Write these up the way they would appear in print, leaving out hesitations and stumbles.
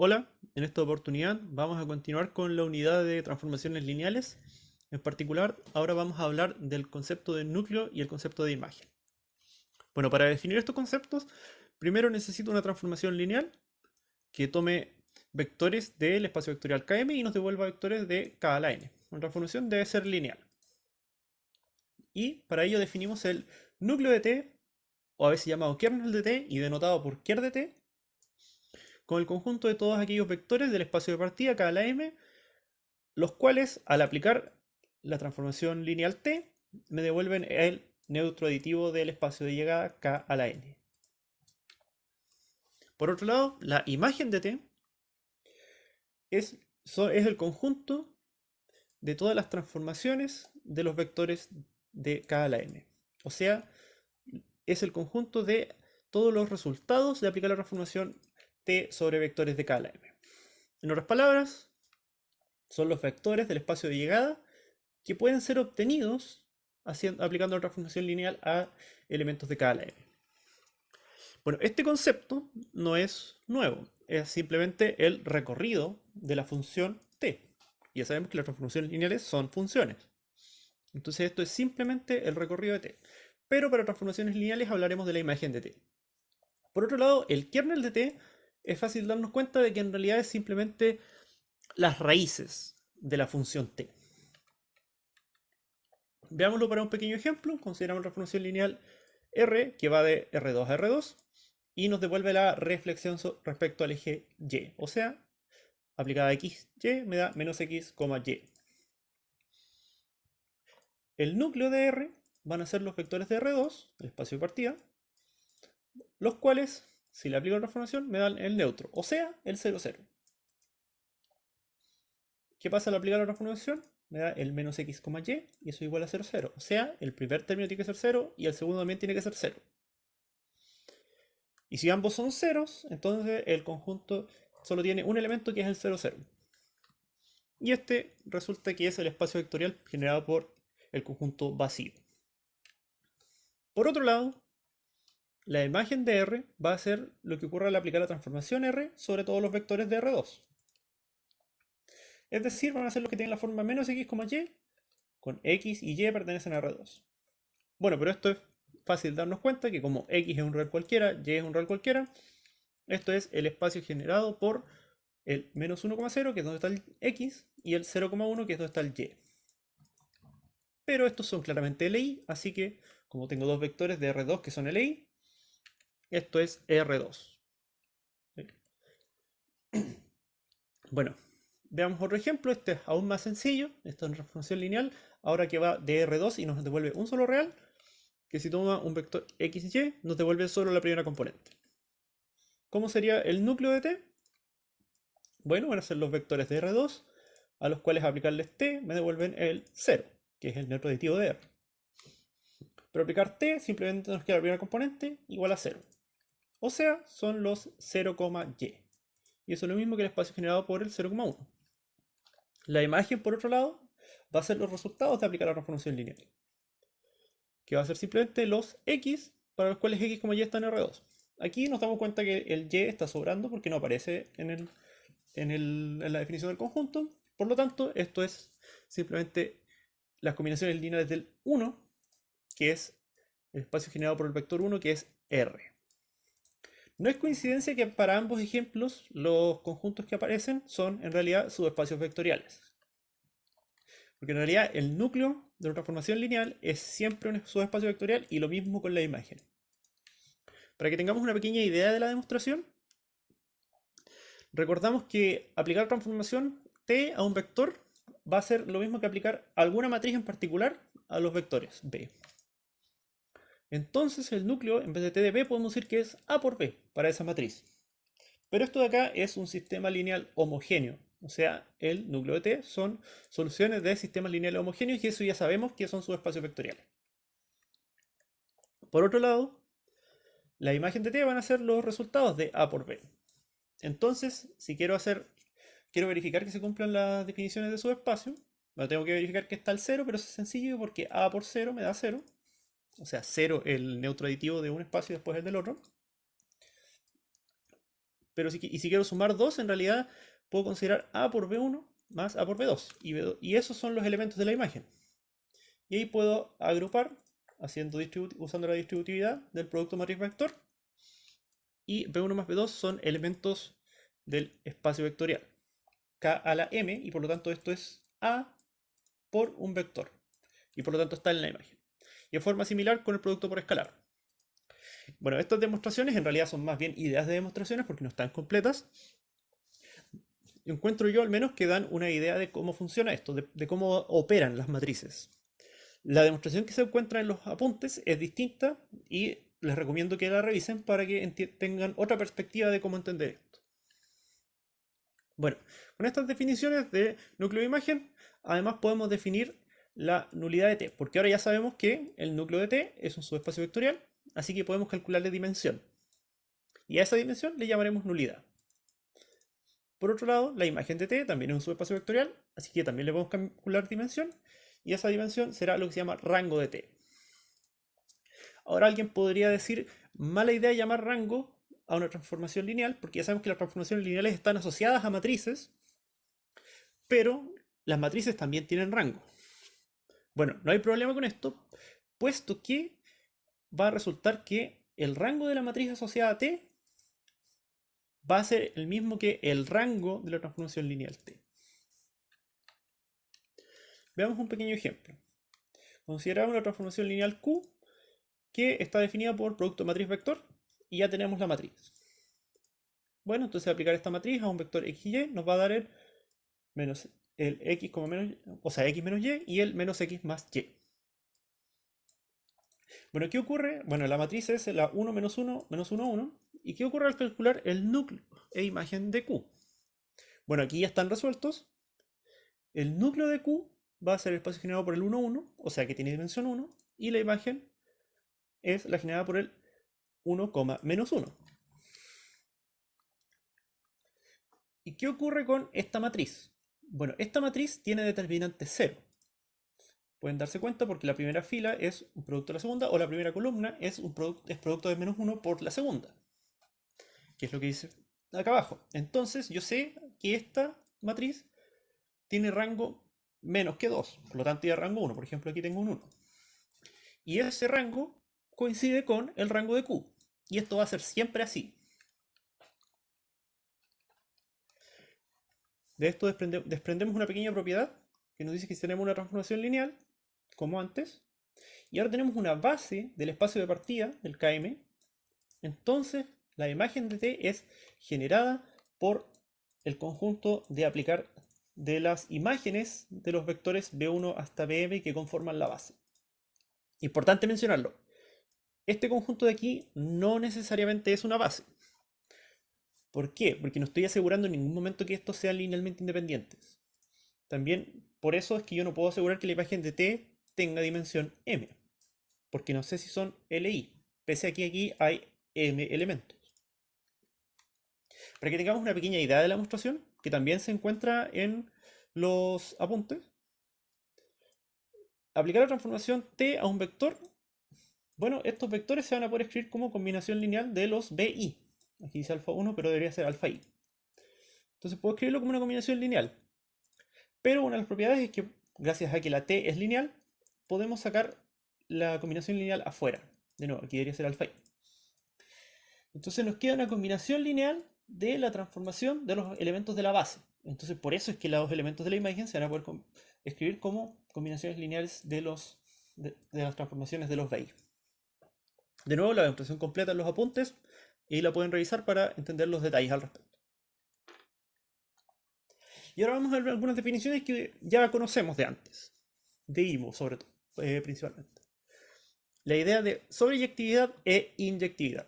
Hola, en esta oportunidad vamos a continuar con la unidad de transformaciones lineales. En particular, ahora vamos a hablar del concepto de núcleo y el concepto de imagen. Bueno, para definir estos conceptos, primero necesito una transformación lineal que tome vectores del espacio vectorial Km y nos devuelva vectores de K a la n. Una transformación debe ser lineal. Y para ello definimos el núcleo de T, o a veces llamado kernel de T y denotado por ker de T, con el conjunto de todos aquellos vectores del espacio de partida K a la m, los cuales al aplicar la transformación lineal T me devuelven el neutro aditivo del espacio de llegada K a la n. Por otro lado, la imagen de T es el conjunto de todas las transformaciones de los vectores de K a la n. O sea, es el conjunto de todos los resultados de aplicar la transformación T sobre vectores de K a la m. En otras palabras, son los vectores del espacio de llegada que pueden ser obtenidos aplicando la transformación lineal a elementos de K a la m. Bueno, este concepto no es nuevo, es simplemente el recorrido de la función t. Ya sabemos que las transformaciones lineales son funciones. Entonces esto es simplemente el recorrido de t. Pero para transformaciones lineales hablaremos de la imagen de t. Por otro lado, el kernel de t es fácil darnos cuenta de que en realidad es simplemente las raíces de la función t. Veámoslo para un pequeño ejemplo. Consideramos la transformación lineal R que va de R2 a R2 y nos devuelve la reflexión respecto al eje Y. O sea, aplicada a XY me da menos X, Y. El núcleo de R van a ser los vectores de R2, el espacio de partida, los cuales, si le aplico la transformación, me dan el neutro, o sea, el 0, 0. ¿Qué pasa al aplicar la transformación? Me da el menos X, Y, y eso es igual a 0, 0. O sea, el primer término tiene que ser 0 y el segundo también tiene que ser 0. Y si ambos son ceros, entonces el conjunto solo tiene un elemento que es el 0, 0. Y este resulta que es el espacio vectorial generado por el conjunto vacío. Por otro lado, la imagen de R va a ser lo que ocurre al aplicar la transformación R sobre todos los vectores de R2. Es decir, van a ser los que tienen la forma menos X, Y, con X y Y pertenecen a R2. Bueno, pero esto es fácil darnos cuenta que como X es un real cualquiera, Y es un real cualquiera, esto es el espacio generado por el menos 1,0, que es donde está el X, y el 0,1, que es donde está el Y. Pero estos son claramente LI, así que como tengo dos vectores de R2 que son LI, esto es R2. Bueno, veamos otro ejemplo. Este es aún más sencillo. Esto es una función lineal. Ahora que va de R2 y nos devuelve un solo real, que si toma un vector X y Y, nos devuelve solo la primera componente. ¿Cómo sería el núcleo de T? Bueno, van a ser los vectores de R2, a los cuales aplicarles T me devuelven el 0, que es el neutro aditivo de R. Pero aplicar T simplemente nos queda la primera componente igual a 0. O sea, son los 0, y. Y eso es lo mismo que el espacio generado por el 0,1. La imagen, por otro lado, va a ser los resultados de aplicar la transformación lineal, que va a ser simplemente los X para los cuales X, Y están en R2. Aquí nos damos cuenta que el Y está sobrando porque no aparece en la definición del conjunto. Por lo tanto, esto es simplemente las combinaciones lineales del 1, que es el espacio generado por el vector 1, que es R. No es coincidencia que para ambos ejemplos los conjuntos que aparecen son en realidad subespacios vectoriales. Porque en realidad el núcleo de una transformación lineal es siempre un subespacio vectorial y lo mismo con la imagen. Para que tengamos una pequeña idea de la demostración, recordamos que aplicar transformación T a un vector va a ser lo mismo que aplicar alguna matriz en particular a los vectores B. Entonces el núcleo, en vez de T de B, podemos decir que es A por B para esa matriz. Pero esto de acá es un sistema lineal homogéneo. O sea, el núcleo de T son soluciones de sistemas lineales homogéneos y eso ya sabemos que son subespacios vectoriales. Por otro lado, la imagen de T van a ser los resultados de A por B. Entonces, si quiero verificar que se cumplan las definiciones de subespacio, bueno, tengo que verificar que está el 0, pero eso es sencillo porque A por 0 me da 0. O sea, 0 el neutro aditivo de un espacio y después el del otro. Pero si quiero sumar 2, en realidad puedo considerar A por B1 más A por B2. Y esos son los elementos de la imagen. Y ahí puedo agrupar usando la distributividad del producto matriz-vector. Y B1 más B2 son elementos del espacio vectorial. K a la M, y por lo tanto esto es A por un vector. Y por lo tanto está en la imagen. Y de forma similar con el producto por escalar. Bueno, estas demostraciones en realidad son más bien ideas de demostraciones porque no están completas. Encuentro yo al menos que dan una idea de cómo funciona esto, de cómo operan las matrices. La demostración que se encuentra en los apuntes es distinta y les recomiendo que la revisen para que tengan otra perspectiva de cómo entender esto. Bueno, con estas definiciones de núcleo de imagen, además podemos definir la nulidad de T, porque ahora ya sabemos que el núcleo de T es un subespacio vectorial, así que podemos calcularle dimensión. Y a esa dimensión le llamaremos nulidad. Por otro lado, la imagen de T también es un subespacio vectorial, así que también le podemos calcular dimensión, y esa dimensión será lo que se llama rango de T. Ahora alguien podría decir, mala idea llamar rango a una transformación lineal, porque ya sabemos que las transformaciones lineales están asociadas a matrices, pero las matrices también tienen rango. Bueno, no hay problema con esto, puesto que va a resultar que el rango de la matriz asociada a T va a ser el mismo que el rango de la transformación lineal T. Veamos un pequeño ejemplo. Consideramos una transformación lineal Q que está definida por producto matriz-vector y ya tenemos la matriz. Bueno, entonces aplicar esta matriz a un vector x y nos va a dar el x como menos, o sea, x menos y el menos x más y. Bueno, ¿qué ocurre? Bueno, la matriz es la 1 menos 1 menos 1, 1. ¿Y qué ocurre al calcular el núcleo e imagen de Q? Bueno, aquí ya están resueltos. El núcleo de Q va a ser el espacio generado por el 1, 1, o sea que tiene dimensión 1, y la imagen es la generada por el 1, menos 1. ¿Y qué ocurre con esta matriz? Bueno, esta matriz tiene determinante 0. Pueden darse cuenta porque la primera fila es un producto de la segunda, o la primera columna es producto de menos 1 por la segunda, que es lo que dice acá abajo. Entonces yo sé que esta matriz tiene rango menos que 2, por lo tanto ya rango 1, por ejemplo aquí tengo un 1. Y ese rango coincide con el rango de Q, y esto va a ser siempre así. De esto desprendemos una pequeña propiedad que nos dice que si tenemos una transformación lineal, como antes, y ahora tenemos una base del espacio de partida, del Km, entonces la imagen de T es generada por el conjunto de aplicar de las imágenes de los vectores B1 hasta Bm que conforman la base. Importante mencionarlo, este conjunto de aquí no necesariamente es una base. ¿Por qué? Porque no estoy asegurando en ningún momento que estos sean linealmente independientes. También por eso es que yo no puedo asegurar que la imagen de T tenga dimensión m, porque no sé si son Li, pese a que aquí hay m elementos. Para que tengamos una pequeña idea de la demostración, que también se encuentra en los apuntes, aplicar la transformación T a un vector. Bueno, estos vectores se van a poder escribir como combinación lineal de los BI. Aquí dice alfa 1, pero debería ser alfa i. Entonces puedo escribirlo como una combinación lineal. Pero una de las propiedades es que, gracias a que la T es lineal, podemos sacar la combinación lineal afuera. De nuevo, aquí debería ser alfa i. Entonces nos queda una combinación lineal de la transformación de los elementos de la base. Entonces por eso es que los elementos de la imagen se van a poder escribir como combinaciones lineales de las transformaciones de los BI. De nuevo, la demostración completa en los apuntes y la pueden revisar para entender los detalles al respecto. Y ahora vamos a ver algunas definiciones que ya conocemos de antes, de IMO sobre todo, principalmente. La idea de sobreyectividad e inyectividad.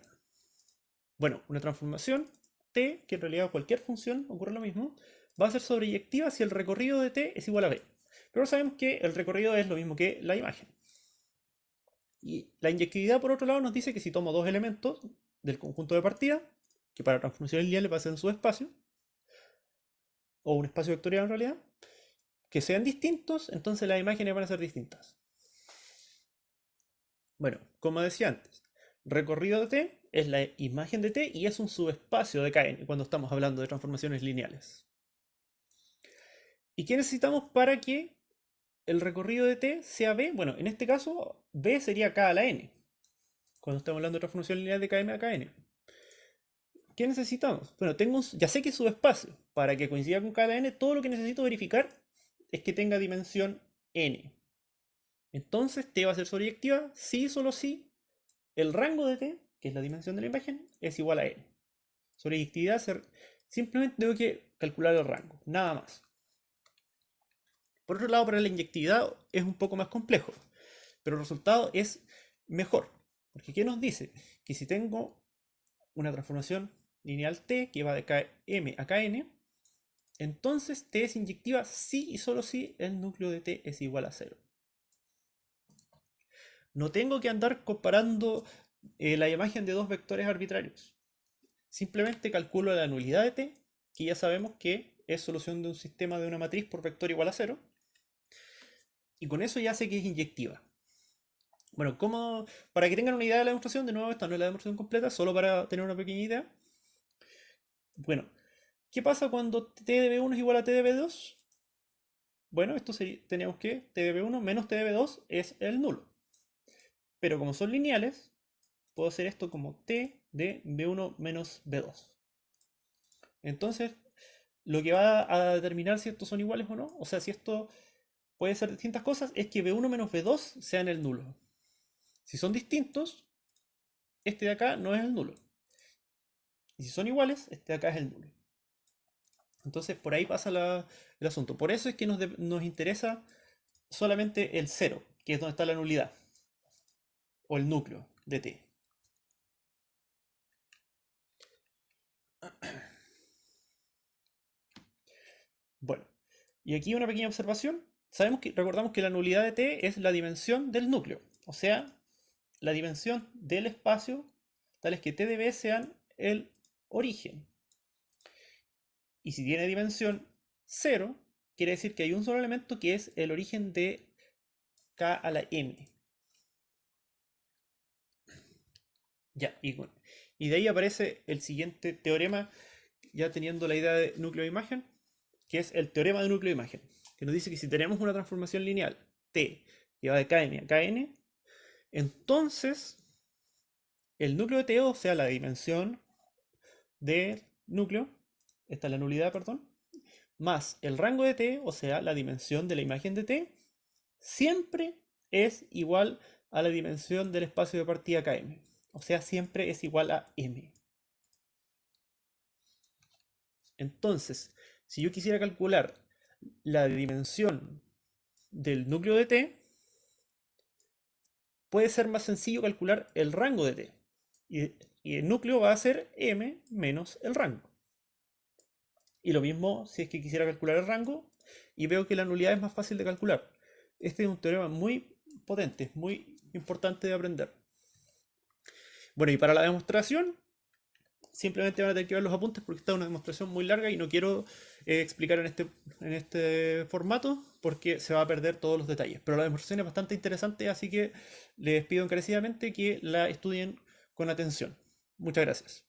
Bueno, una transformación T, que en realidad cualquier función ocurre lo mismo, va a ser sobreyectiva si el recorrido de T es igual a B. Pero sabemos que el recorrido es lo mismo que la imagen. Y la inyectividad, por otro lado, nos dice que si tomo dos elementos del conjunto de partida, que para transformaciones lineales va a ser en subespacio, o un espacio vectorial en realidad, que sean distintos, entonces las imágenes van a ser distintas. Bueno, como decía antes, recorrido de T es la imagen de t y es un subespacio de Kn cuando estamos hablando de transformaciones lineales. ¿Y qué necesitamos para que el recorrido de t sea b? Bueno, en este caso b sería k a la n, cuando estamos hablando de transformación lineal de km a kn. ¿Qué necesitamos? Bueno, ya sé que es subespacio. Para que coincida con k a la n, todo lo que necesito verificar es que tenga dimensión n. Entonces t va a ser sobreyectiva si y solo si el rango de t, que es la dimensión de la imagen, es igual a n. Sobreyectividad, simplemente tengo que calcular el rango, nada más. Por otro lado, para la inyectividad es un poco más complejo, pero el resultado es mejor. Porque ¿qué nos dice? Que si tengo una transformación lineal t que va de km a kn, entonces t es inyectiva si y solo si el núcleo de t es igual a 0. No tengo que andar comparando la imagen de dos vectores arbitrarios. Simplemente calculo la nulidad de t, que ya sabemos que es solución de un sistema de una matriz por vector igual a 0. Y con eso ya sé que es inyectiva. Bueno, para que tengan una idea de la demostración, de nuevo, esta no es la demostración completa, solo para tener una pequeña idea. Bueno, ¿qué pasa cuando t de b1 es igual a t de b2? Bueno, esto teníamos que t de b1 menos t de b2 es el nulo. Pero como son lineales, puedo hacer esto como t de b1 menos b2. Entonces, lo que va a determinar si estos son iguales o no, o sea, si esto puede ser distintas cosas, es que b1 menos b2 sean el nulo. Si son distintos, este de acá no es el nulo. Y si son iguales, este de acá es el nulo. Entonces, por ahí pasa el asunto. Por eso es que nos interesa solamente el 0, que es donde está la nulidad, o el núcleo de t. Bueno, y aquí una pequeña observación. Recordamos que la nulidad de t es la dimensión del núcleo, o sea, la dimensión del espacio, tal es que t de b sean el origen. Y si tiene dimensión 0, quiere decir que hay un solo elemento que es el origen de k a la m. Ya, y de ahí aparece el siguiente teorema, ya teniendo la idea de núcleo de imagen, que es el teorema de núcleo de imagen, que nos dice que si tenemos una transformación lineal t que va de km a kn, entonces el núcleo de t, o sea, la dimensión del núcleo, esta es la nulidad, perdón, más el rango de t, o sea, la dimensión de la imagen de t, siempre es igual a la dimensión del espacio de partida km. O sea, siempre es igual a m. Entonces, si yo quisiera calcular la dimensión del núcleo de t, puede ser más sencillo calcular el rango de t. Y el núcleo va a ser m menos el rango. Y lo mismo si es que quisiera calcular el rango, y veo que la nulidad es más fácil de calcular. Este es un teorema muy potente, muy importante de aprender. Bueno, y para la demostración, simplemente van a tener que ver los apuntes porque está una demostración muy larga y no quiero explicar en este formato porque se va a perder todos los detalles. Pero la demostración es bastante interesante, así que les pido encarecidamente que la estudien con atención. Muchas gracias.